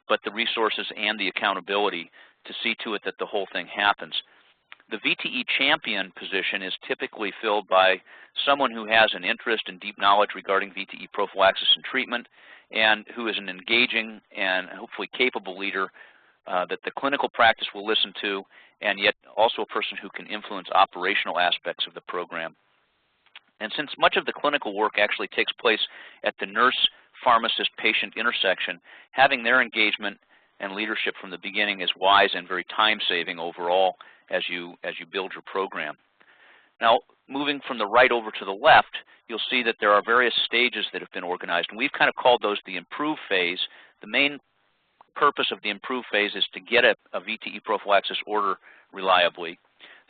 but the resources and the accountability to see to it that the whole thing happens. The VTE champion position is typically filled by someone who has an interest and deep knowledge regarding VTE prophylaxis and treatment, and who is an engaging and hopefully capable leader that the clinical practice will listen to, and yet also a person who can influence operational aspects of the program. And since much of the clinical work actually takes place at the nurse-pharmacist-patient intersection, having their engagement and leadership from the beginning is wise and very time-saving overall as you build your program. Now, moving from the right over to the left, you'll see that there are various stages that have been organized, and we've kind of called those the improve phase. The main purpose of the improve phase is to get a VTE prophylaxis order reliably.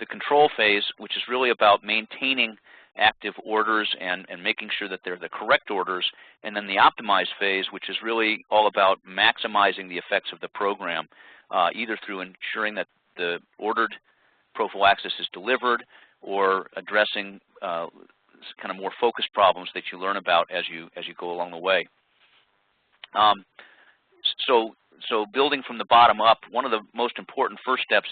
The control phase, which is really about maintaining active orders and making sure that they're the correct orders, and then the optimize phase, which is really all about maximizing the effects of the program, either through ensuring that the ordered prophylaxis is delivered or addressing kind of more focused problems that you learn about as you go along the way. So building from the bottom up, one of the most important first steps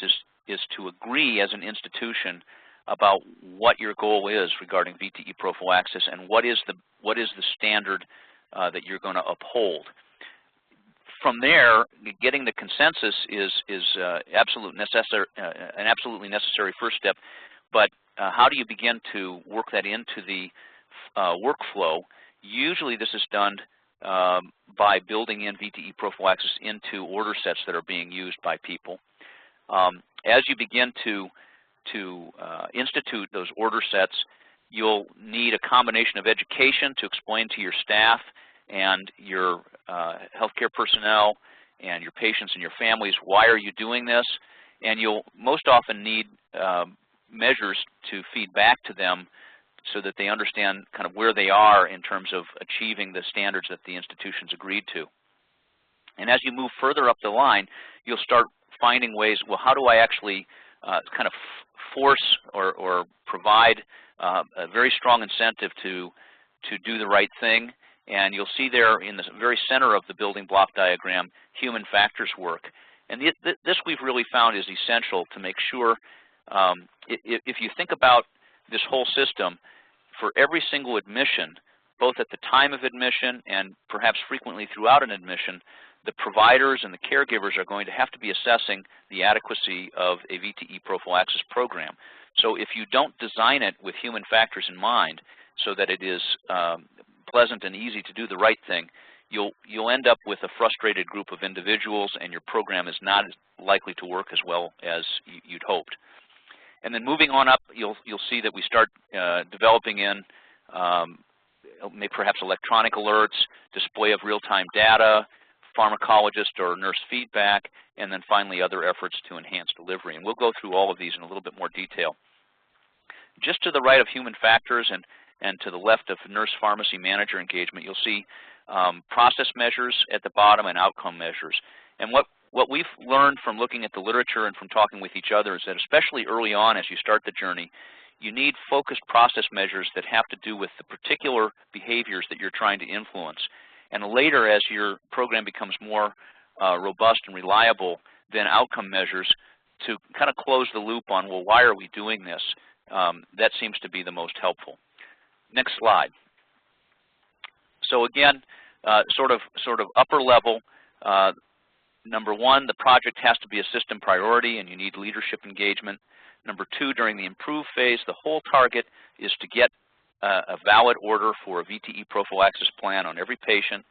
is to agree as an institution about what your goal is regarding VTE prophylaxis and what is the standard that you're going to uphold. From there, getting the consensus is an absolutely necessary first step, but how do you begin to work that into the workflow? Usually this is done by building in VTE prophylaxis into order sets that are being used by people. As you begin to institute those order sets, you'll need a combination of education to explain to your staff and your healthcare personnel and your patients and your families, why are you doing this? And you'll most often need measures to feed back to them so that they understand kind of where they are in terms of achieving the standards that the institution's agreed to. And as you move further up the line, you'll start finding ways, well, how do I actually kind of force or provide a very strong incentive to do the right thing. And you'll see there in the very center of the building block diagram, human factors work. And this we've really found is essential to make sure, if you think about this whole system, for every single admission, both at the time of admission and perhaps frequently throughout an admission, the providers and the caregivers are going to have to be assessing the adequacy of a VTE prophylaxis program. So if you don't design it with human factors in mind so that it is pleasant and easy to do the right thing, you'll end up with a frustrated group of individuals, and your program is not likely to work as well as you'd hoped. And then moving on up, you'll see that we start developing in maybe perhaps electronic alerts, display of real-time data, pharmacologist or nurse feedback, and then finally other efforts to enhance delivery. And we'll go through all of these in a little bit more detail. Just to the right of human factors and to the left of nurse pharmacy manager engagement, you'll see process measures at the bottom and outcome measures. And what we've learned from looking at the literature and from talking with each other is that especially early on as you start the journey, you need focused process measures that have to do with the particular behaviors that you're trying to influence. And later, as your program becomes more robust and reliable, then outcome measures to kind of close the loop on, well, why are we doing this? That seems to be the most helpful. Next slide. So again, sort of upper level, number one, the project has to be a system priority and you need leadership engagement. Number two, during the improve phase, the whole target is to get a valid order for a VTE prophylaxis plan on every patient.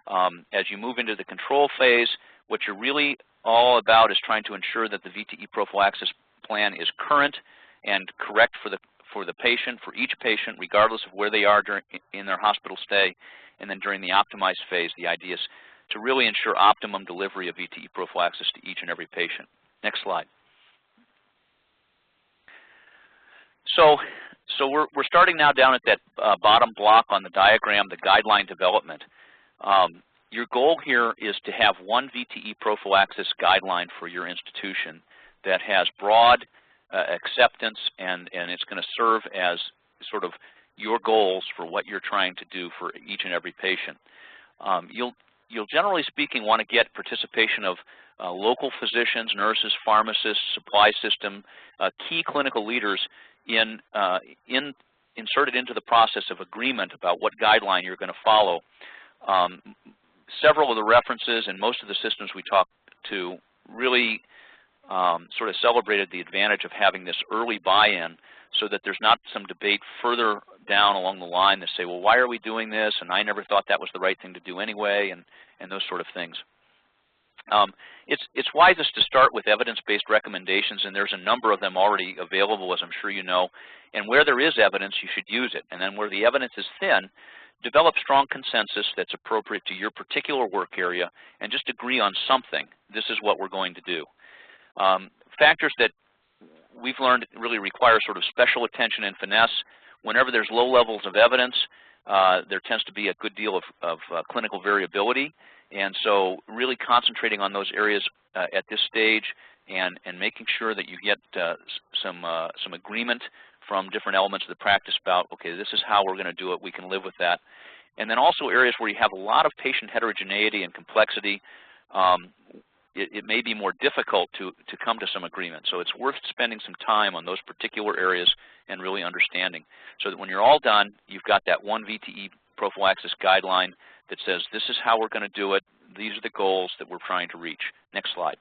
As you move into the control phase, what you're really all about is trying to ensure that the VTE prophylaxis plan is current and correct for the patient, for each patient, regardless of where they are in their hospital stay. And then during the optimized phase, the idea is to really ensure optimum delivery of VTE prophylaxis to each and every patient. Next slide. So we're starting now down at that bottom block on the diagram, the guideline development. Your goal here is to have one VTE prophylaxis guideline for your institution that has broad acceptance, and it's going to serve as sort of your goals for what you're trying to do for each and every patient. you'll generally speaking want to get participation of local physicians, nurses, pharmacists, supply system, key clinical leaders inserted into the process of agreement about what guideline you're going to follow. Several of the references and most of the systems we talked to really sort of celebrated the advantage of having this early buy-in so that there's not some debate further down along the line that say, well, why are we doing this? And I never thought that was the right thing to do anyway, and those sort of things. It's wisest to start with evidence-based recommendations, and there's a number of them already available, as I'm sure you know. And where there is evidence, you should use it. And then where the evidence is thin, develop strong consensus that's appropriate to your particular work area and just agree on something. This is what we're going to do. Factors that we've learned really require sort of special attention and finesse. Whenever there's low levels of evidence, there tends to be a good deal of clinical variability. And so really concentrating on those areas at this stage and making sure that you get some agreement from different elements of the practice about, okay, this is how we're going to do it, we can live with that. And then also areas where you have a lot of patient heterogeneity and complexity, it may be more difficult to come to some agreement. So it's worth spending some time on those particular areas and really understanding so that when you're all done, you've got that one VTE prophylaxis guideline that says this is how we're going to do it, these are the goals that we're trying to reach. Next slide.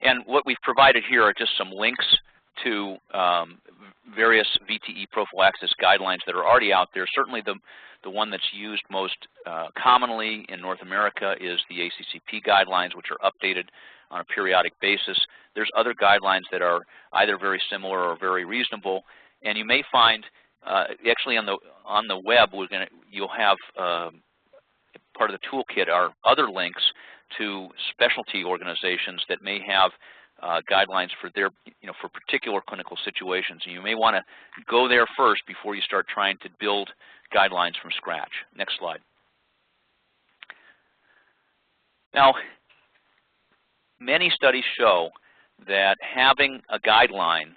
And what we've provided here are just some links to various VTE prophylaxis guidelines that are already out there. Certainly the one that's used most commonly in North America is the ACCP guidelines, which are updated on a periodic basis. There's other guidelines that are either very similar or very reasonable, and you may find actually on the web you'll have part of the toolkit are other links to specialty organizations that may have guidelines for their, for particular clinical situations. And you may want to go there first before you start trying to build guidelines from scratch. Next slide. Now, many studies show that having a guideline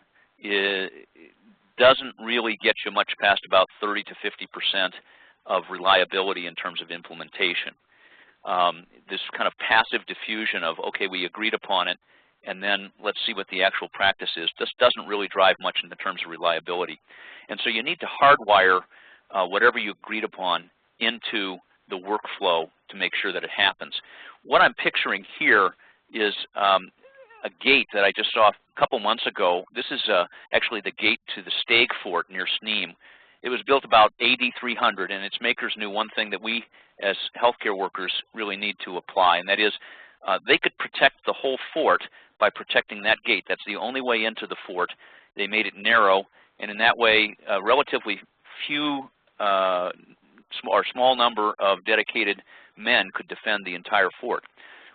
doesn't really get you much past about 30 to 50% of reliability in terms of implementation. This kind of passive diffusion of, okay, we agreed upon it, and then let's see what the actual practice is, this doesn't really drive much in the terms of reliability. And so you need to hardwire whatever you agreed upon into the workflow to make sure that it happens. What I'm picturing here is a gate that I just saw a couple months ago. This is actually the gate to the Stag Fort near Sneem. It was built about AD 300, and its makers knew one thing that we as healthcare workers really need to apply, and that is they could protect the whole fort by protecting that gate. That's the only way into the fort. They made it narrow, and in that way, a relatively few small number of dedicated men could defend the entire fort.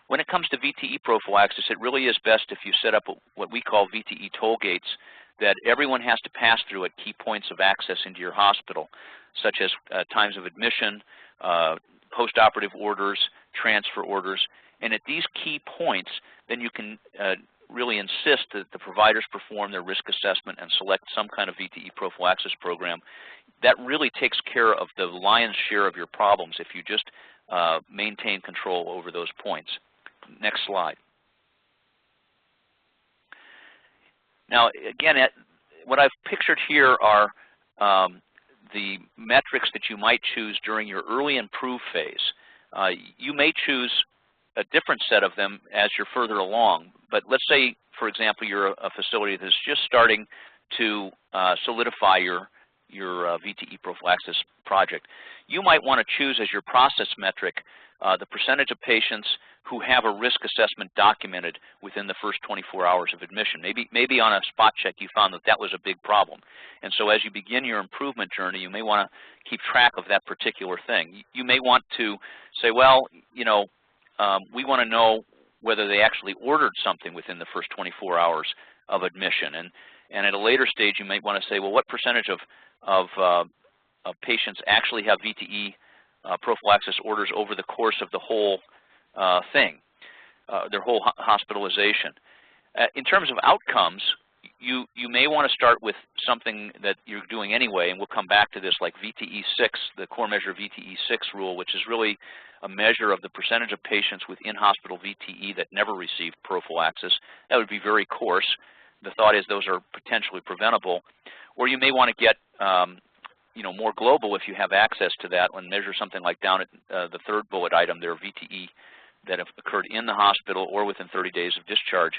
When it comes to VTE prophylaxis, it really is best if you set up what we call VTE toll gates that everyone has to pass through at key points of access into your hospital, such as times of admission, post-operative orders, transfer orders. And at these key points, then you can really insist that the providers perform their risk assessment and select some kind of VTE prophylaxis program. That really takes care of the lion's share of your problems if you just maintain control over those points. Next slide. Now, again, what I've pictured here are the metrics that you might choose during your early improve phase. You may choose a different set of them as you're further along, but let's say, for example, you're a facility that's just starting to solidify your VTE prophylaxis project. You might want to choose as your process metric the percentage of patients who have a risk assessment documented within the first 24 hours of admission. Maybe on a spot check you found that that was a big problem. And so as you begin your improvement journey, you may want to keep track of that particular thing. You may want to say, well, we want to know whether they actually ordered something within the first 24 hours of admission. And at a later stage, you might want to say, well, what percentage of patients actually have VTE prophylaxis orders over the course of the whole thing, their whole hospitalization. In terms of outcomes, you may want to start with something that you're doing anyway, and we'll come back to this, like VTE-6, the core measure VTE-6 rule, which is really a measure of the percentage of patients with in-hospital VTE that never received prophylaxis. That would be very coarse. The thought is those are potentially preventable. Or you may want to get more global if you have access to that and measure something like down at the third bullet item there, VTE that have occurred in the hospital or within 30 days of discharge.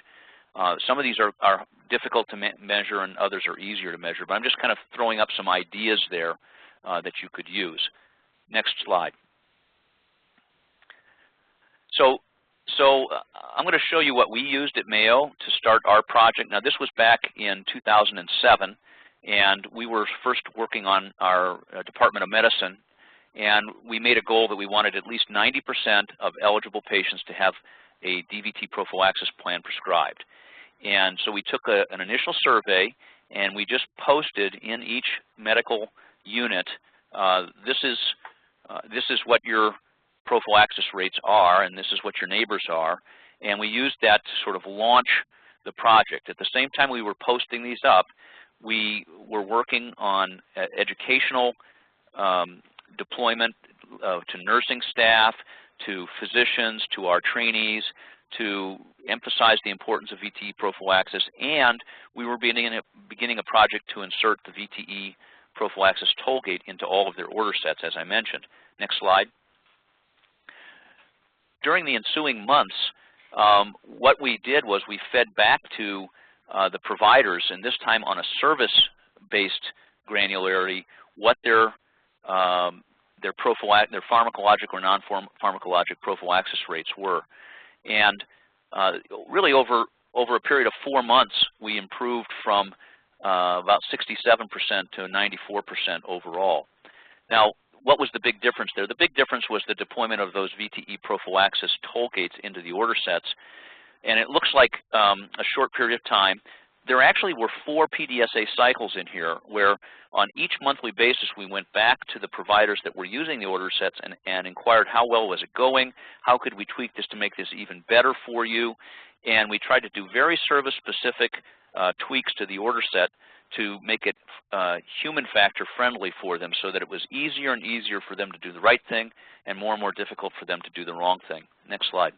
Some of these are difficult to measure and others are easier to measure, but I'm just kind of throwing up some ideas there that you could use. Next slide. So I'm going to show you what we used at Mayo to start our project. Now, this was back in 2007, and we were first working on our Department of Medicine, and we made a goal that we wanted at least 90% of eligible patients to have a DVT prophylaxis plan prescribed. And so we took an initial survey, and we just posted in each medical unit, this is what your prophylaxis rates are, and this is what your neighbors are, and we used that to sort of launch the project. At the same time we were posting these up, we were working on educational deployment to nursing staff, to physicians, to our trainees, to emphasize the importance of VTE prophylaxis, and we were beginning a project to insert the VTE prophylaxis tollgate into all of their order sets, as I mentioned. Next slide. During the ensuing months, what we did was we fed back to the providers, and this time on a service-based granularity, what their pharmacologic or non-pharmacologic prophylaxis rates were. And really over a period of 4 months, we improved from about 67% to 94% overall. Now, what was the big difference there? The big difference was the deployment of those VTE prophylaxis tollgates into the order sets. And it looks like a short period of time. There actually were 4 PDSA cycles in here where on each monthly basis we went back to the providers that were using the order sets and inquired how well was it going, how could we tweak this to make this even better for you, and we tried to do very service-specific tweaks to the order set to make it human factor friendly for them so that it was easier and easier for them to do the right thing and more difficult for them to do the wrong thing. Next slide.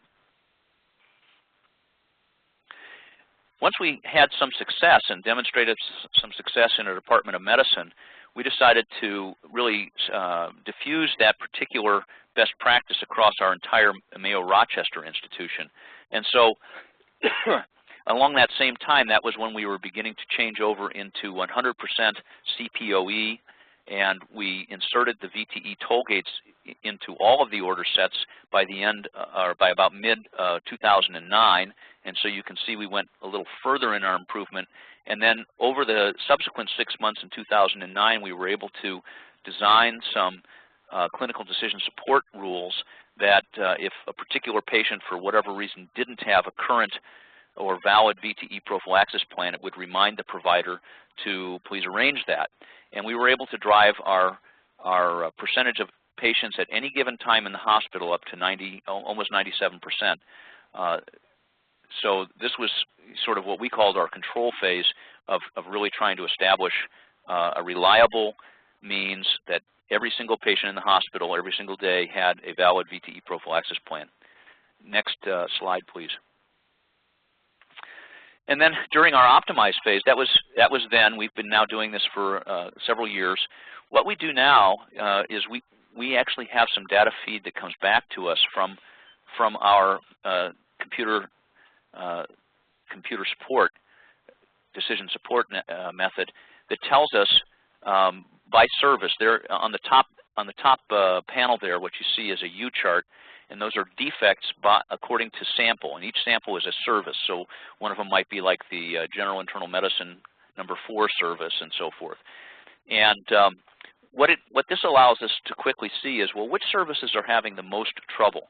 Once we had some success and demonstrated some success in the Department of Medicine, we decided to really diffuse that particular best practice across our entire Mayo Rochester institution. And so along that same time, that was when we were beginning to change over into 100% CPOE, and we inserted the VTE tollgates into all of the order sets by the end, or by about mid-2009. And so you can see we went a little further in our improvement. And then over the subsequent 6 months in 2009, we were able to design some clinical decision support rules that if a particular patient, for whatever reason, didn't have a current or valid VTE prophylaxis plan, it would remind the provider to please arrange that. And we were able to drive our percentage of patients at any given time in the hospital up to almost 97%. So this was sort of what we called our control phase of really trying to establish a reliable means that every single patient in the hospital every single day had a valid VTE prophylaxis plan. Next slide, please. And then during our optimized phase, that was then. We've been now doing this for several years. What we do now is we actually have some data feed that comes back to us from our computer support, decision support method that tells us by service. There on the top panel there, what you see is a U chart, and those are defects according to sample, and each sample is a service. So one of them might be like the General Internal Medicine number 4 service and so forth. And what this allows us to quickly see is, well, which services are having the most trouble?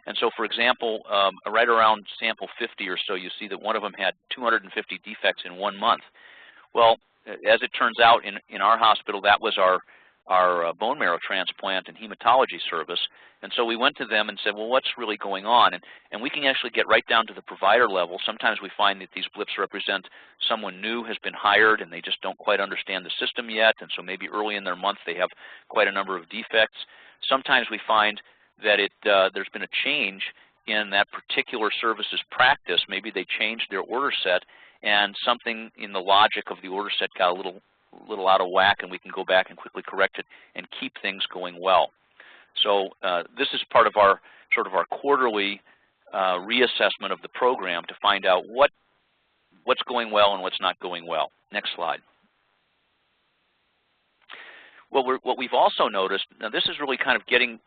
And so, for example, right around sample 50 or so, you see that one of them had 250 defects in 1 month. Well, as it turns out, in our hospital, that was our our bone marrow transplant and hematology service. And so we went to them and said, well, what's really going on? And we can actually get right down to the provider level. Sometimes we find that these blips represent someone new has been hired and they just don't quite understand the system yet, and so maybe early in their month they have quite a number of defects. Sometimes we find that there's been a change in that particular service's practice. Maybe they changed their order set and something in the logic of the order set got a little out of whack, and we can go back and quickly correct it and keep things going well. So this is part of our quarterly reassessment of the program to find out what's going well and what's not going well. Next slide. What we've also noticed, now this is really kind of getting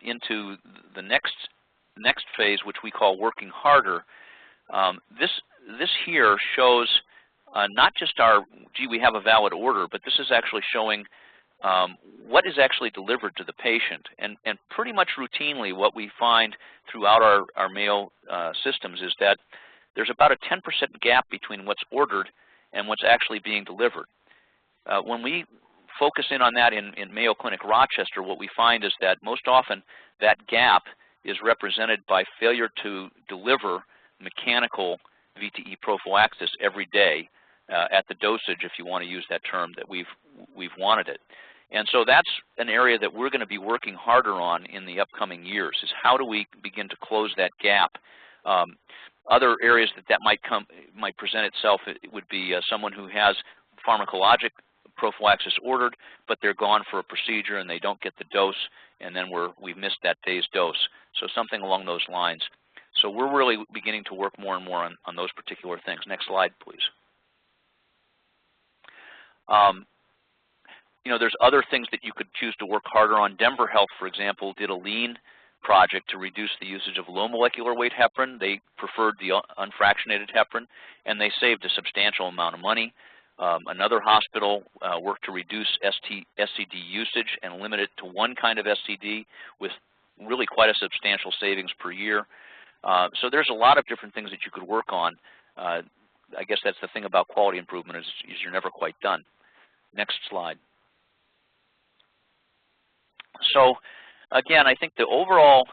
into the next phase, which we call working harder. This here shows not just our, gee, we have a valid order, but this is actually showing what is actually delivered to the patient. And pretty much routinely what we find throughout our Mayo systems is that there's about a 10% gap between what's ordered and what's actually being delivered. When we focus in on that in Mayo Clinic Rochester, what we find is that most often that gap is represented by failure to deliver mechanical VTE prophylaxis every day at the dosage, if you want to use that term, that we've wanted it. And so that's an area that we're going to be working harder on in the upcoming years, is how do we begin to close that gap. Other areas that might present itself, it would be someone who has pharmacologic prophylaxis ordered, but they're gone for a procedure and they don't get the dose, and then we've missed that day's dose. So something along those lines. So we're really beginning to work more and more on those particular things. Next slide, please. You know, there's other things that you could choose to work harder on. Denver Health, for example, did a lean project to reduce the usage of low molecular weight heparin. They preferred the unfractionated heparin, and they saved a substantial amount of money. Another hospital worked to reduce SCD usage and limit it to one kind of SCD with really quite a substantial savings per year. So there's a lot of different things that you could work on. I guess that's the thing about quality improvement is you're never quite done. Next slide. So again, I think the overall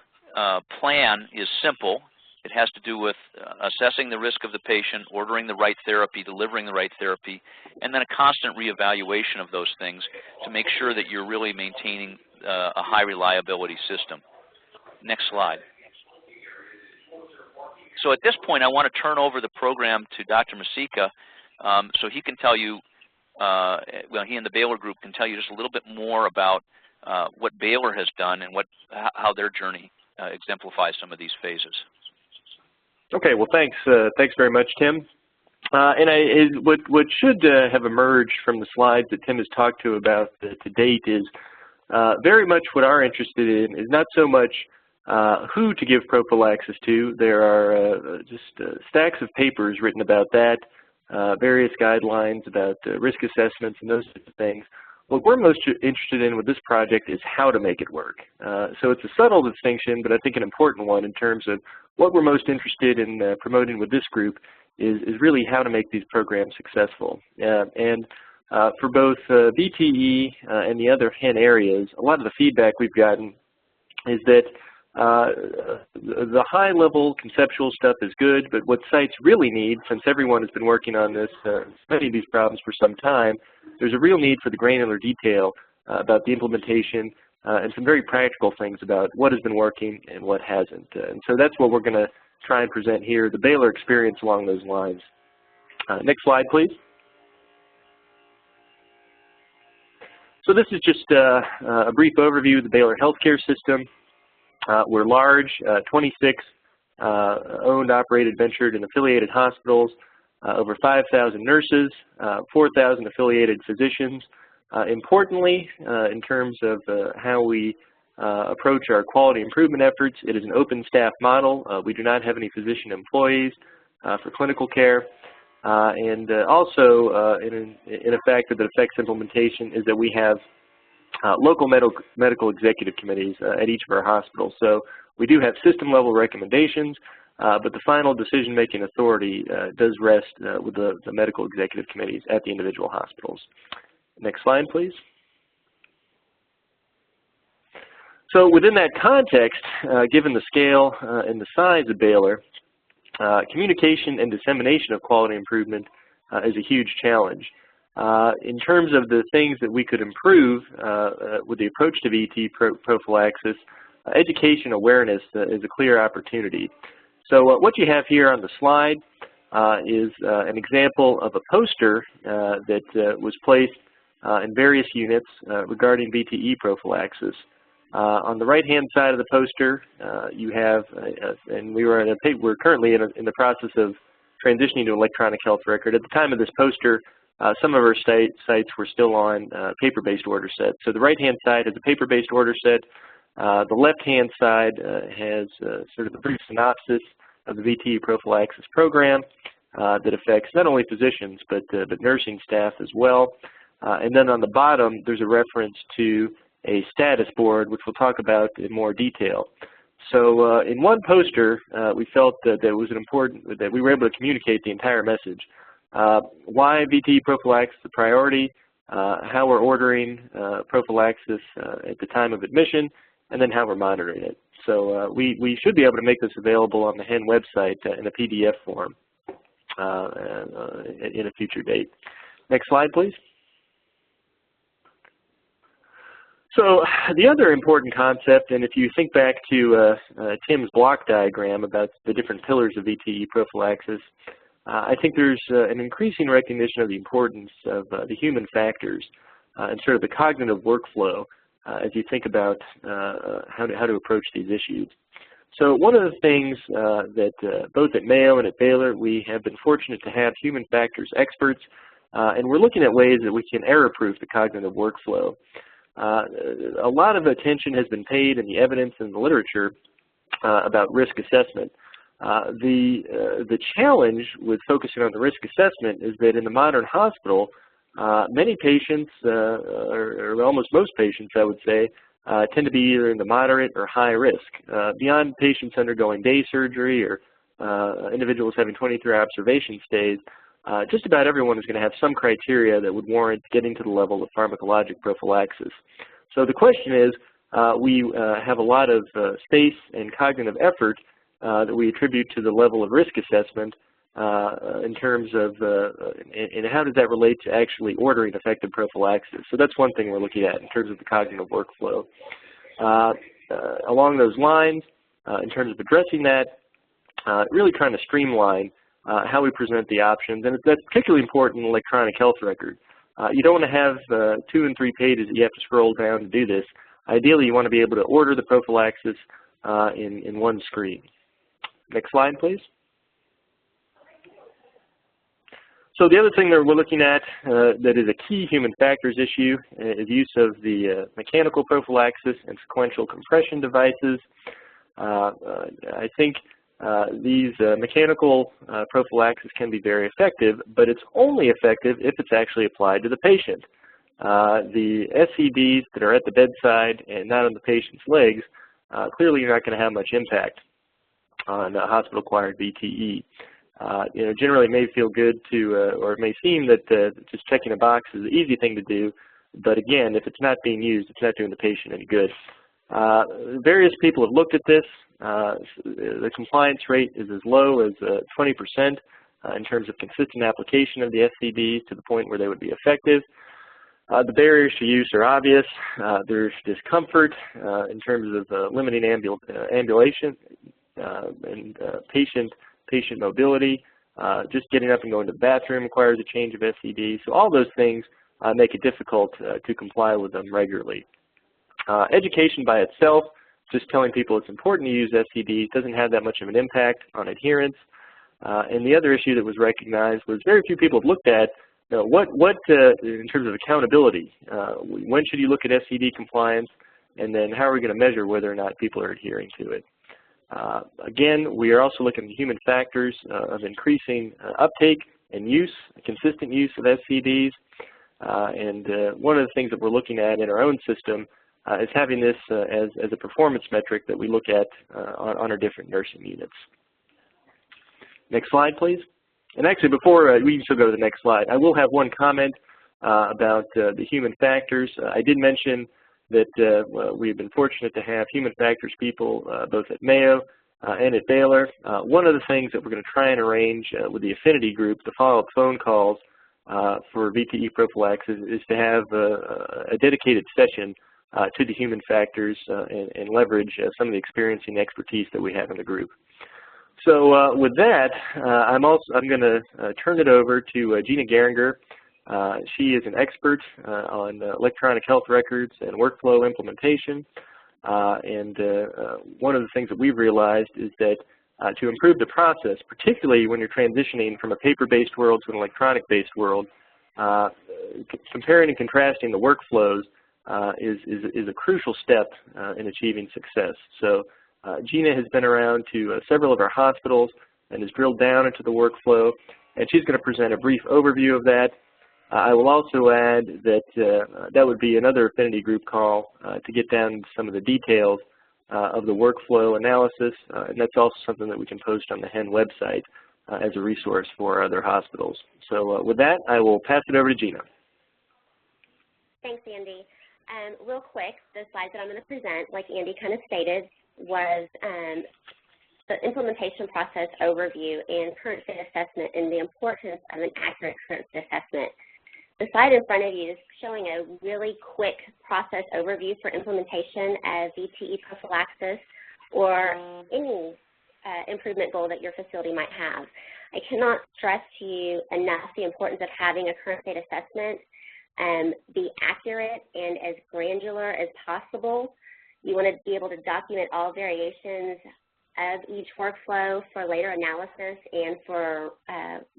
plan is simple. It has to do with assessing the risk of the patient, ordering the right therapy, delivering the right therapy, and then a constant reevaluation of those things to make sure that you're really maintaining a high reliability system. Next slide. So at this point, I want to turn over the program to Dr. Masica so he can tell you, well, he and the Baylor group can tell you just a little bit more about what Baylor has done and how their journey exemplifies some of these phases. Okay, well, thanks. Thanks very much, Tim. What should have emerged from the slides that Tim has talked to about to date is very much what our interested in is not so much who to give prophylaxis to. There are just stacks of papers written about that, various guidelines about risk assessments and those sorts of things. What we're most interested in with this project is how to make it work. So it's a subtle distinction, but I think an important one in terms of what we're most interested in promoting with this group is really how to make these programs successful. For both VTE and the other HEN areas, a lot of the feedback we've gotten is that the high-level conceptual stuff is good, but what sites really need, since everyone has been working on this, many of these problems for some time, there's a real need for the granular detail about the implementation and some very practical things about what has been working and what hasn't. And so that's what we're going to try and present here, the Baylor experience along those lines. Next slide, please. So this is just a brief overview of the Baylor healthcare system. We're large, 26 owned, operated, ventured, and affiliated hospitals, over 5,000 nurses, 4,000 affiliated physicians. Importantly, in terms of how we approach our quality improvement efforts, it is an open staff model. We do not have any physician employees for clinical care. Also, in a factor that affects implementation is that we have local medical executive committees at each of our hospitals. So we do have system-level recommendations, but the final decision-making authority does rest with the medical executive committees at the individual hospitals. Next slide, please. So within that context, given the scale and the size of Baylor, communication and dissemination of quality improvement is a huge challenge. In terms of the things that we could improve with the approach to VT prophylaxis, education awareness is a clear opportunity. So what you have here on the slide is an example of a poster that was placed in various units regarding VTE prophylaxis. On the right-hand side of the poster, you have, and we're currently in the process of transitioning to electronic health record. At the time of this poster, some of our sites were still on paper-based order sets. So the right-hand side has a paper-based order set. The left-hand side has sort of a brief synopsis of the VTE prophylaxis program that affects not only physicians but nursing staff as well. And then on the bottom, there's a reference to a status board, which we'll talk about in more detail. So in one poster, we felt that it was important that we were able to communicate the entire message. Why VTE prophylaxis is a priority, how we're ordering prophylaxis at the time of admission, and then how we're monitoring it. So we should be able to make this available on the HEN website in a PDF form in a future date. Next slide, please. So the other important concept, and if you think back to Tim's block diagram about the different pillars of VTE prophylaxis, I think there's an increasing recognition of the importance of the human factors and sort of the cognitive workflow as you think about how to approach these issues. So one of the things that both at Mayo and at Baylor, we have been fortunate to have human factors experts, and we're looking at ways that we can error-proof the cognitive workflow. A lot of attention has been paid in the evidence and the literature about risk assessment. The challenge with focusing on the risk assessment is that in the modern hospital, many patients, or almost most patients, I would say, tend to be either in the moderate or high risk. Beyond patients undergoing day surgery or individuals having 23-hour observation stays, just about everyone is going to have some criteria that would warrant getting to the level of pharmacologic prophylaxis. So the question is, we have a lot of space and cognitive effort that we attribute to the level of risk assessment in terms of, and how does that relate to actually ordering effective prophylaxis? So that's one thing we're looking at in terms of the cognitive workflow. Along those lines, in terms of addressing that, really trying to streamline how we present the options, and that's particularly important in electronic health record. You don't want to have 2 and 3 pages that you have to scroll down to do this. Ideally, you want to be able to order the prophylaxis in one screen. Next slide, please. So the other thing that we're looking at that is a key human factors issue is use of the mechanical prophylaxis and sequential compression devices. I think these mechanical prophylaxis can be very effective, but it's only effective if it's actually applied to the patient. The SCBs that are at the bedside and not on the patient's legs, clearly you're not going to have much impact on hospital-acquired VTE. Generally it may feel good to, or it may seem that just checking a box is an easy thing to do, but again, if it's not being used, it's not doing the patient any good. Various people have looked at this. The compliance rate is as low as 20% in terms of consistent application of the SCBs to the point where they would be effective. The barriers to use are obvious. There's discomfort in terms of limiting ambulation and patient mobility. Just getting up and going to the bathroom requires a change of SCBs. So all those things make it difficult to comply with them regularly. Education by itself, just telling people it's important to use SCBs, doesn't have that much of an impact on adherence. And the other issue that was recognized was very few people have looked at what in terms of accountability. When should you look at SCB compliance, and then how are we going to measure whether or not people are adhering to it? Again, we are also looking at the human factors of increasing uptake and use, consistent use of SCBs. And one of the things that we're looking at in our own system is having this as a performance metric that we look at on our different nursing units. Next slide, please. And actually, before we can still go to the next slide, I will have one comment about the human factors. I did mention that we've been fortunate to have human factors people both at Mayo and at Baylor. One of the things that we're going to try and arrange with the affinity group, the follow-up phone calls for VTE prophylaxis, is to have a dedicated session to the human factors and leverage some of the experience and expertise that we have in the group. So with that, I'm going to turn it over to TGina Garinger. She is an expert on electronic health records and workflow implementation. One of the things that we've realized is that to improve the process, particularly when you're transitioning from a paper-based world to an electronic-based world, comparing and contrasting the workflows is a crucial step in achieving success. So Gina has been around to several of our hospitals and has drilled down into the workflow, and she's going to present a brief overview of that. I will also add that that would be another affinity group call to get down into some of the details of the workflow analysis, and that's also something that we can post on the HEN website as a resource for other hospitals. So with that, I will pass it over to Gina. Thanks, Andy. Real quick, the slides that I'm going to present, like Andy kind of stated, was the implementation process overview and current state assessment and the importance of an accurate current state assessment. The slide in front of you is showing a really quick process overview for implementation of VTE prophylaxis or any improvement goal that your facility might have. I cannot stress to you enough the importance of having a current state assessment, be accurate and as granular as possible. You want to be able to document all variations of each workflow for later analysis and for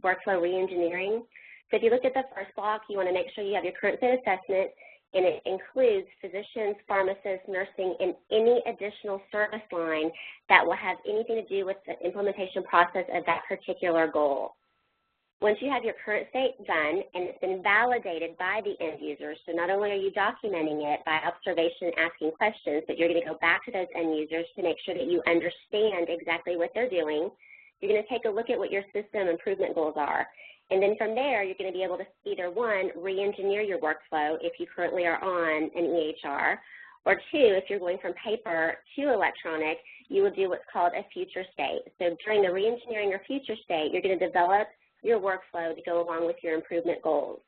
workflow reengineering. So if you look at the first block, you want to make sure you have your current state assessment, and it includes physicians, pharmacists, nursing, and any additional service line that will have anything to do with the implementation process of that particular goal. Once you have your current state done and it's been validated by the end users, so not only are you documenting it by observation, asking questions, but you're going to go back to those end users to make sure that you understand exactly what they're doing. You're going to take a look at what your system improvement goals are. And then from there, you're going to be able to either, one, re-engineer your workflow if you currently are on an EHR, or two, if you're going from paper to electronic, you will do what's called a future state. So during the re-engineering or future state, you're going to develop your workflow to go along with your improvement goals.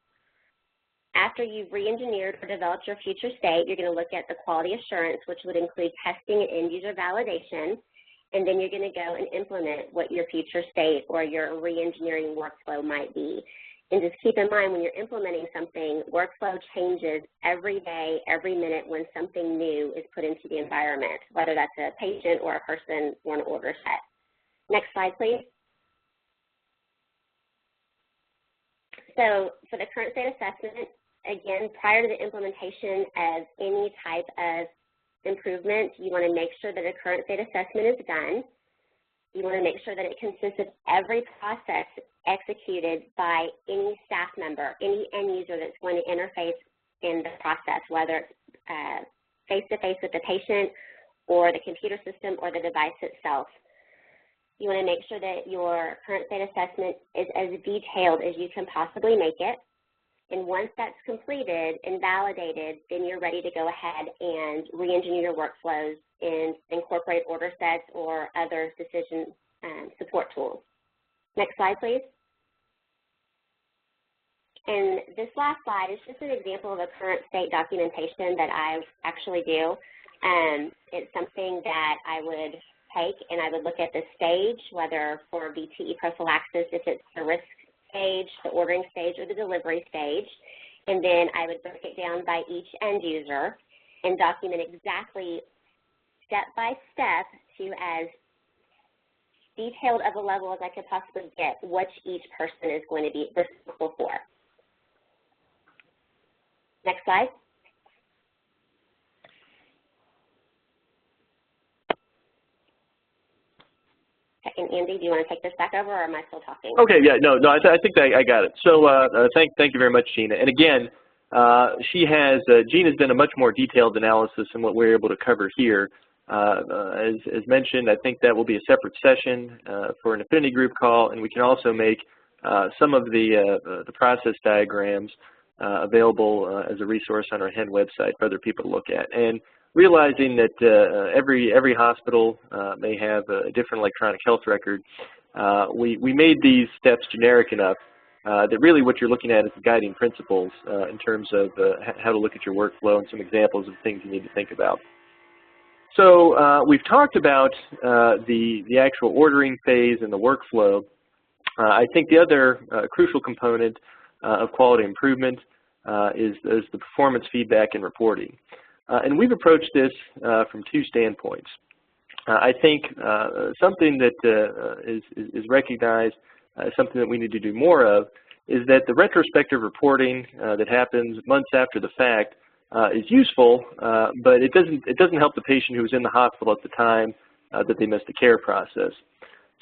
After you've re-engineered or developed your future state, you're going to look at the quality assurance, which would include testing and end-user validation, and then you're going to go and implement what your future state or your re-engineering workflow might be. And just keep in mind, when you're implementing something, workflow changes every day, every minute when something new is put into the environment, whether that's a patient or a person or an order set. Next slide, please. So for the current state assessment, again, prior to the implementation of any type of improvement, you want to make sure that a current state assessment is done. You want to make sure that it consists of every process executed by any staff member, any end user that's going to interface in the process, whether it's face-to-face with the patient or the computer system or the device itself. You want to make sure that your current state assessment is as detailed as you can possibly make it. And once that's completed and validated, then you're ready to go ahead and re-engineer your workflows and incorporate order sets or other decision support tools. Next slide, please. And this last slide is just an example of a current state documentation that I actually do. It's something that I would take and I would look at the stage, whether for VTE prophylaxis, if it's the risk stage, the ordering stage, or the delivery stage, and then I would break it down by each end user and document exactly step by step to as detailed of a level as I could possibly get what each person is going to be responsible for. Next slide. And Andy, do you want to take this back over, or am I still talking? Okay, yeah, no, I think I got it. So thank you very much, Gina. And again, Gina's done a much more detailed analysis than what we're able to cover here. As mentioned, I think that will be a separate session for an affinity group call, and we can also make some of the process diagrams available as a resource on our HEN website for other people to look at. And realizing that every hospital may have a different electronic health record, we made these steps generic enough that really what you're looking at is the guiding principles in terms of how to look at your workflow and some examples of things you need to think about. So we've talked about the actual ordering phase and the workflow. I think the other crucial component of quality improvement is the performance feedback and reporting. And we've approached this from two standpoints. I think something that is recognized, something that we need to do more of, is that the retrospective reporting that happens months after the fact is useful, but it doesn't help the patient who was in the hospital at the time that they missed the care process.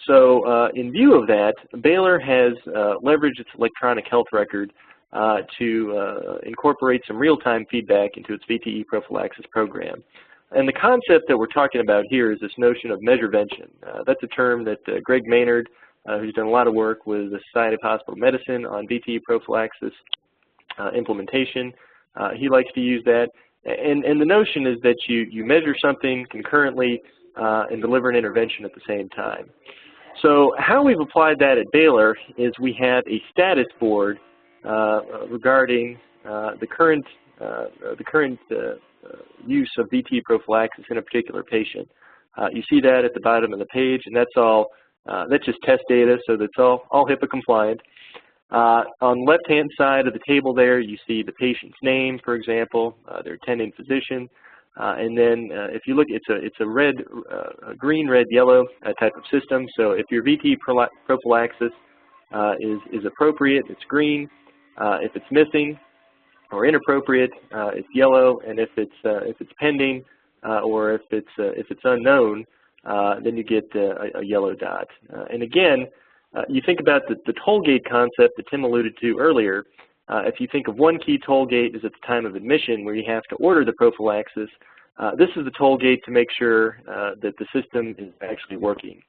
So in view of that, Baylor has leveraged its electronic health record to incorporate some real-time feedback into its VTE prophylaxis program. And the concept that we're talking about here is this notion of measurevention. That's a term that Greg Maynard, who's done a lot of work with the Society of Hospital Medicine on VTE prophylaxis implementation, he likes to use that. And the notion is that you measure something concurrently and deliver an intervention at the same time. So how we've applied that at Baylor is we have a status board regarding the current use of VTE prophylaxis in a particular patient. You see that at the bottom of the page, and that's just test data, so that's all HIPAA compliant. On the left-hand side of the table there, you see the patient's name, for example, their attending physician, and then if you look, it's a green, red, yellow type of system. So if your VTE prophylaxis is appropriate, it's green. If it's missing or inappropriate, it's yellow, and if it's pending or if it's unknown, then you get a yellow dot. And again, you think about the toll gate concept that Tim alluded to earlier. If you think of one key toll gate is at the time of admission where you have to order the prophylaxis, this is the toll gate to make sure that the system is actually working.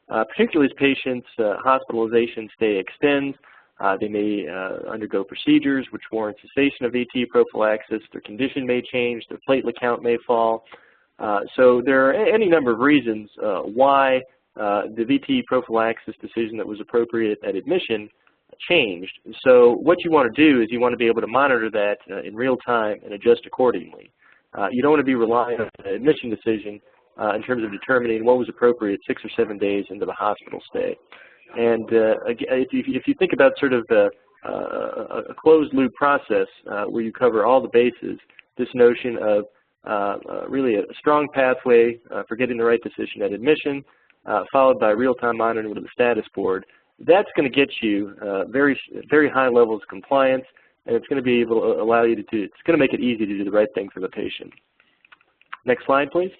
Particularly as patients' hospitalization stay extends, they may undergo procedures which warrant cessation of VTE prophylaxis, their condition may change, their platelet count may fall. So there are any number of reasons why the VTE prophylaxis decision that was appropriate at admission changed. So what you want to do is you want to be able to monitor that in real time and adjust accordingly. You don't want to be relying on an admission decision in terms of determining what was appropriate 6 or 7 days into the hospital stay. And if you think about sort of a closed loop process where you cover all the bases, this notion of really a strong pathway for getting the right decision at admission, followed by real-time monitoring with the status board, that's going to get you very high levels of compliance, and it's going to be able to allow you to do, it's going to make it easy to do the right thing for the patient. Next slide, please.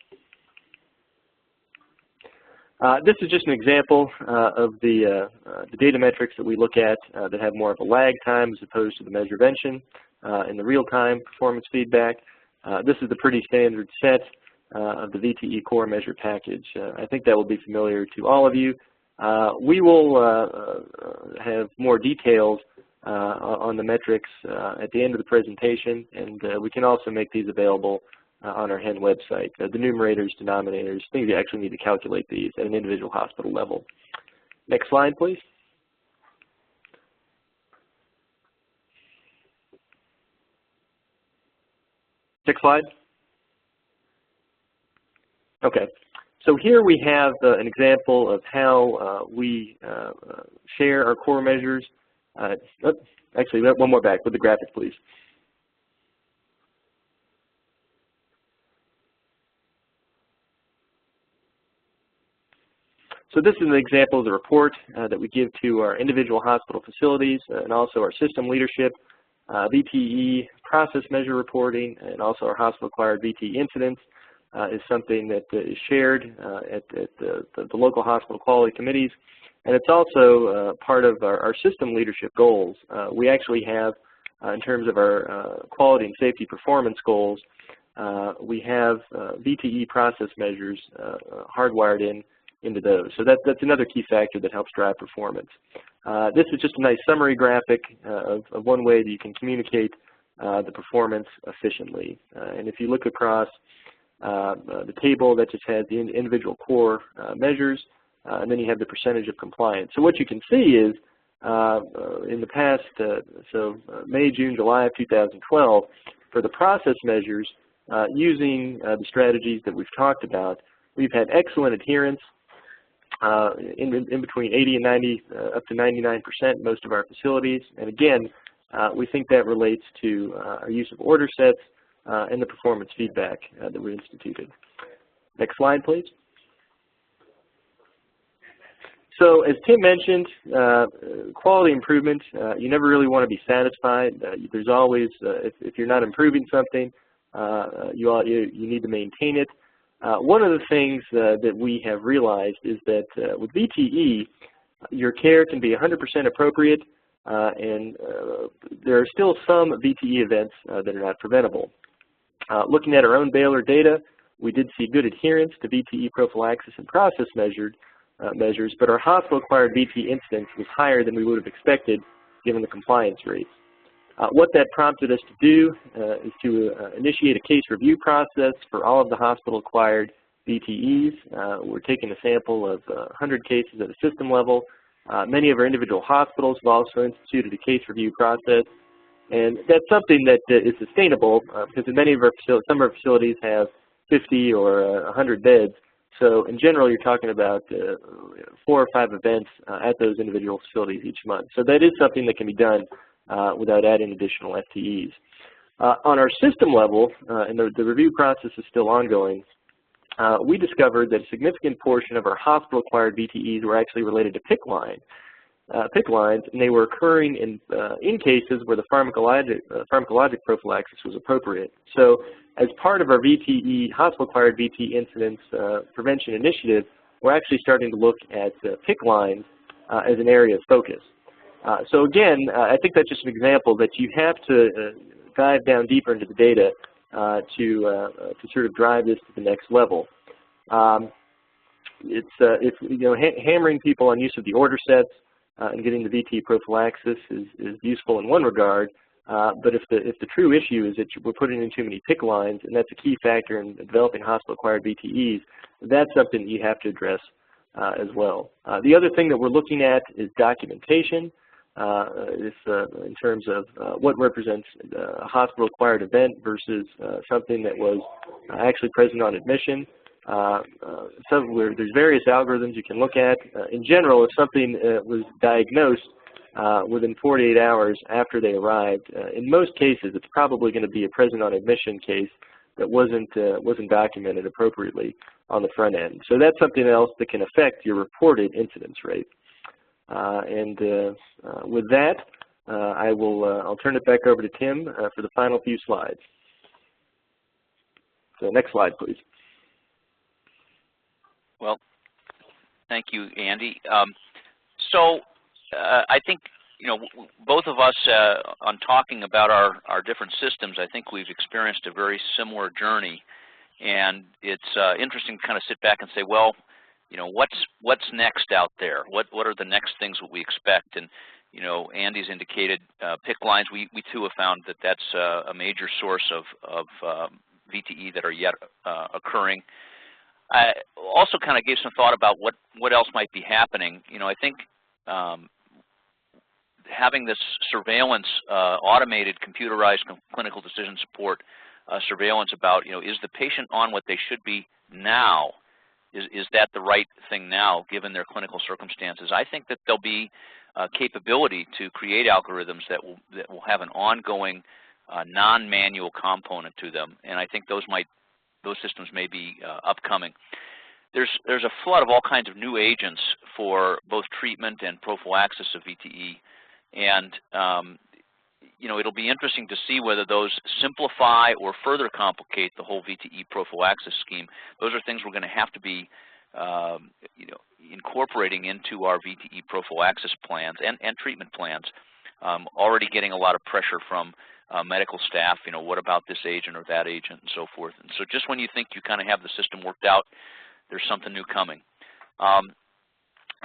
This is just an example of the data metrics that we look at that have more of a lag time as opposed to the measurevention and the real-time performance feedback. This is the pretty standard set of the VTE core measure package. I think that will be familiar to all of you. We will have more details on the metrics at the end of the presentation, and we can also make these available on our HEN website. The numerators, denominators, things you actually need to calculate these at an individual hospital level. Next slide, please. Next slide. Okay. So here we have an example of how we share our core measures. Actually, one more back with the graphic, please. So this is an example of the report that we give to our individual hospital facilities and also our system leadership, VTE process measure reporting, and also our hospital-acquired VTE incidents is something that is shared at the local hospital quality committees. And it's also part of our system leadership goals. We actually have, in terms of our quality and safety performance goals, we have VTE process measures hardwired in into those. So that's another key factor that helps drive performance. This is just a nice summary graphic of one way that you can communicate the performance efficiently. And if you look across the table, that just has the individual core measures, and then you have the percentage of compliance. So what you can see is in the past, May, June, July of 2012, for the process measures, using the strategies that we've talked about, we've had excellent adherence in between 80 and 90, up to 99% in most of our facilities. And again, we think that relates to our use of order sets and the performance feedback that we instituted. Next slide, please. So as Tim mentioned, quality improvement, you never really want to be satisfied. There's always, if you're not improving something, you need to maintain it. One of the things that we have realized is that with VTE, your care can be 100% appropriate, and there are still some VTE events that are not preventable. Looking at our own Baylor data, we did see good adherence to VTE prophylaxis and process measures, but our hospital-acquired VTE incidence was higher than we would have expected given the compliance rates. What that prompted us to do is to initiate a case review process for all of the hospital-acquired VTEs. We're taking a sample of 100 cases at a system level. Many of our individual hospitals have also instituted a case review process, and that's something that is sustainable because in many of our facilities, some of our facilities have 50 or 100 beds. So in general, you're talking about 4 or 5 events at those individual facilities each month. So that is something that can be done without adding additional FTEs. On our system level, and the review process is still ongoing, we discovered that a significant portion of our hospital-acquired VTEs were actually related to PICC lines, and they were occurring in cases where the pharmacologic prophylaxis was appropriate. So as part of our VTE, hospital-acquired VTE incidence prevention initiative, we're actually starting to look at PICC lines as an area of focus. So again, I think that's just an example that you have to dive down deeper into the data to sort of drive this to the next level. It's hammering people on use of the order sets and getting the VTE prophylaxis is useful in one regard, but if the true issue is that we're putting in too many PICC lines, and that's a key factor in developing hospital-acquired VTEs, that's something that you have to address as well. The other thing that we're looking at is documentation. In terms of what represents a hospital-acquired event versus something that was actually present on admission. There's various algorithms you can look at. In general, if something was diagnosed within 48 hours after they arrived, in most cases it's probably going to be a present on admission case that wasn't documented appropriately on the front end. So that's something else that can affect your reported incidence rate. With that, I'll turn it back over to Tim for the final few slides. So next slide, please. Well, thank you, Andy. I think both of us on talking about our different systems, I think we've experienced a very similar journey, and it's interesting to kind of sit back and say, well, what's next out there? What are the next things that we expect? And Andy's indicated PICC lines. We too have found that that's a major source of VTE that are yet occurring. I also kind of gave some thought about what else might be happening. I think having this surveillance, automated, computerized clinical decision support surveillance about, is the patient on what they should be now? Is that the right thing now, given their clinical circumstances? I think that there'll be capability to create algorithms that will have an ongoing non-manual component to them, and I think those systems may be upcoming. There's a flood of all kinds of new agents for both treatment and prophylaxis of VTE, and it'll be interesting to see whether those simplify or further complicate the whole VTE prophylaxis scheme. Those are things we're going to have to be incorporating into our VTE prophylaxis plans and treatment plans. Already getting a lot of pressure from medical staff, what about this agent or that agent and so forth. And so just when you think you kind of have the system worked out, there's something new coming.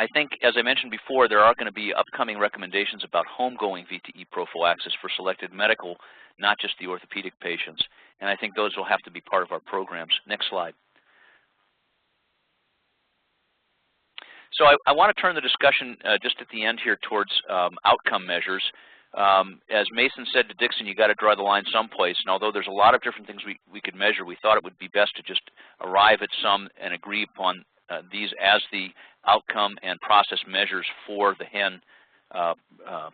I think, as I mentioned before, there are going to be upcoming recommendations about homegoing VTE prophylaxis for selected medical, not just the orthopedic patients. And I think those will have to be part of our programs. Next slide. So I want to turn the discussion just at the end here towards outcome measures. As Mason said to Dixon, you got to draw the line someplace. And although there's a lot of different things we could measure, we thought it would be best to just arrive at some and agree upon these as the outcome and process measures for the HEN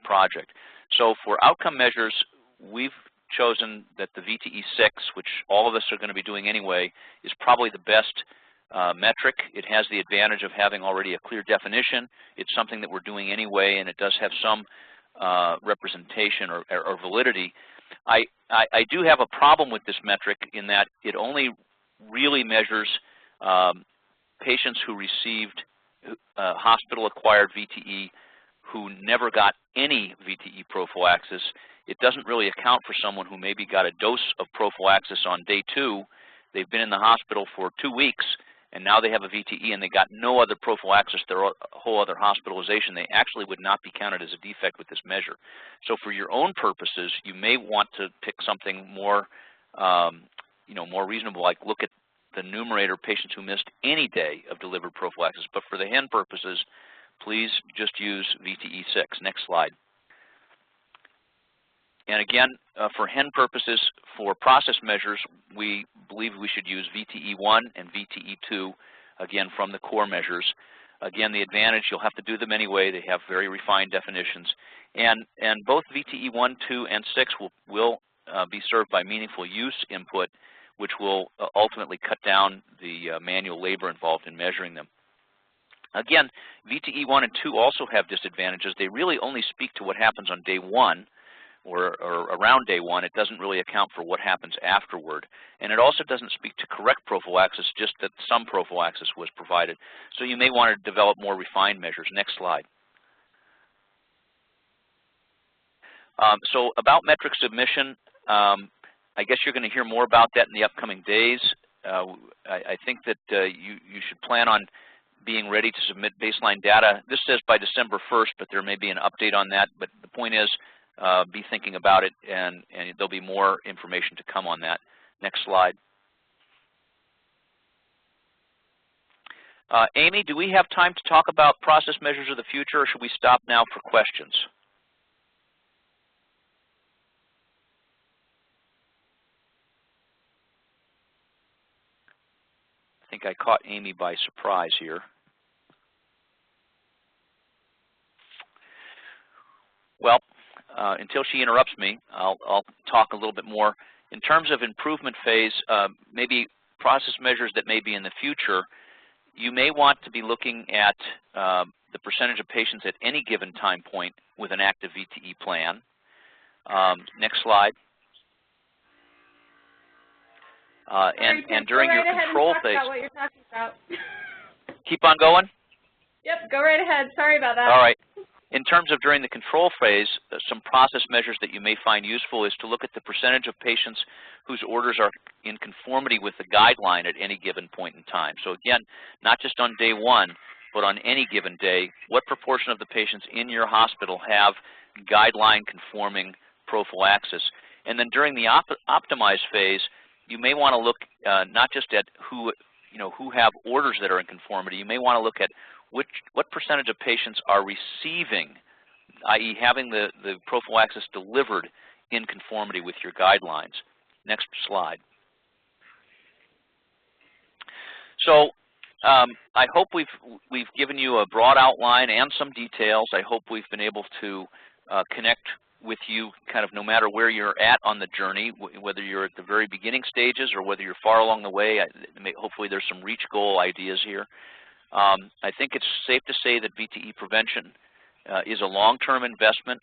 project. So for outcome measures, we've chosen that the VTE-6, which all of us are going to be doing anyway, is probably the best metric. It has the advantage of having already a clear definition. It's something that we're doing anyway, and it does have some representation or validity. I do have a problem with this metric in that it only really measures patients who received hospital-acquired VTE who never got any VTE prophylaxis. It doesn't really account for someone who maybe got a dose of prophylaxis on day 2. They've been in the hospital for 2 weeks, and now they have a VTE and they got no other prophylaxis, their whole other hospitalization. They actually would not be counted as a defect with this measure. So for your own purposes, you may want to pick something more, more reasonable, like look at the numerator, patients who missed any day of delivered prophylaxis. But for the HEN purposes, please just use VTE-6. Next slide. And again, for HEN purposes, for process measures, we believe we should use VTE-1 and VTE-2, again, from the core measures. Again, the advantage, you'll have to do them anyway. They have very refined definitions. And both VTE-1, 2, and 6 will be served by meaningful use input, which will ultimately cut down the manual labor involved in measuring them. Again, VTE-1 and 2 also have disadvantages. They really only speak to what happens on day 1 or around day 1. It doesn't really account for what happens afterward. And it also doesn't speak to correct prophylaxis, just that some prophylaxis was provided. So you may want to develop more refined measures. Next slide. So about metric submission, I guess you're going to hear more about that in the upcoming days. I think that you should plan on being ready to submit baseline data. This says by December 1st, but there may be an update on that. But the point is, be thinking about it, and there'll be more information to come on that. Next slide. Amy, do we have time to talk about process measures of the future, or should we stop now for questions? I think I caught Amy by surprise here. Well, until she interrupts me, I'll talk a little bit more. In terms of improvement phase, maybe process measures that may be in the future, you may want to be looking at the percentage of patients at any given time point with an active VTE plan. Next slide. And during your control phase. About what you're talking about. Keep on going? Yep, go right ahead. Sorry about that. All right. In terms of during the control phase, some process measures that you may find useful is to look at the percentage of patients whose orders are in conformity with the guideline at any given point in time. So again, not just on day 1, but on any given day, what proportion of the patients in your hospital have guideline conforming prophylaxis? And then during the optimize phase, you may want to look not just at who have orders that are in conformity. You may want to look at what percentage of patients are receiving, i.e. having the prophylaxis delivered in conformity with your guidelines. Next slide. So I hope we've given you a broad outline and some details. I hope we've been able to connect with you kind of no matter where you're at on the journey, whether you're at the very beginning stages or whether you're far along the way. Hopefully there's some reach goal ideas here. I think it's safe to say that VTE prevention is a long-term investment.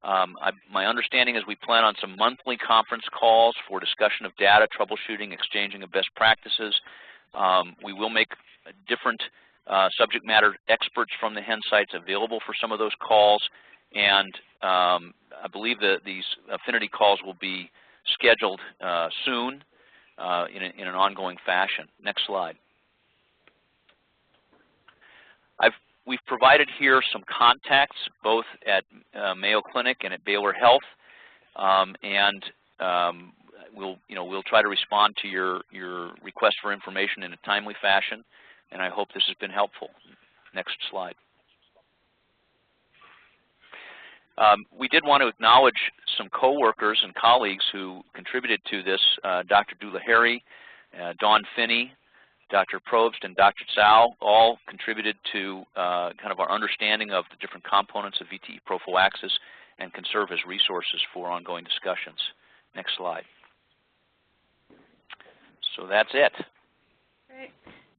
My understanding is we plan on some monthly conference calls for discussion of data, troubleshooting, exchanging of best practices. We will make different subject matter experts from the HEN sites available for some of those calls, and I believe that these affinity calls will be scheduled soon in an ongoing fashion. Next slide. We've provided here some contacts both at Mayo Clinic and at Baylor Health, and we'll try to respond to your request for information in a timely fashion, and I hope this has been helpful. Next slide. We did want to acknowledge some coworkers and colleagues who contributed to this. Dr. Doolahary, Dawn Finney, Dr. Probst, and Dr. Tsao all contributed to kind of our understanding of the different components of VTE prophylaxis and can serve as resources for ongoing discussions. Next slide. So that's it. Great.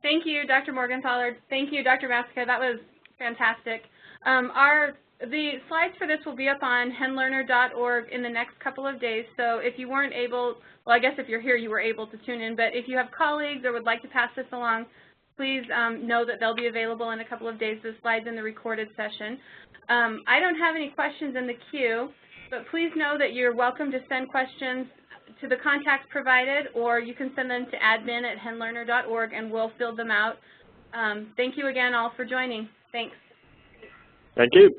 Thank you, Dr. Morgenthaler. Thank you, Dr. Masica. That was fantastic. The slides for this will be up on henlearner.org in the next couple of days. So if you weren't able, well, I guess if you're here, you were able to tune in. But if you have colleagues or would like to pass this along, please know that they'll be available in a couple of days, the slides in the recorded session. I don't have any questions in the queue, but please know that you're welcome to send questions to the contacts provided, or you can send them to admin@henlearner.org, and we'll fill them out. Thank you again all for joining. Thanks. Thank you.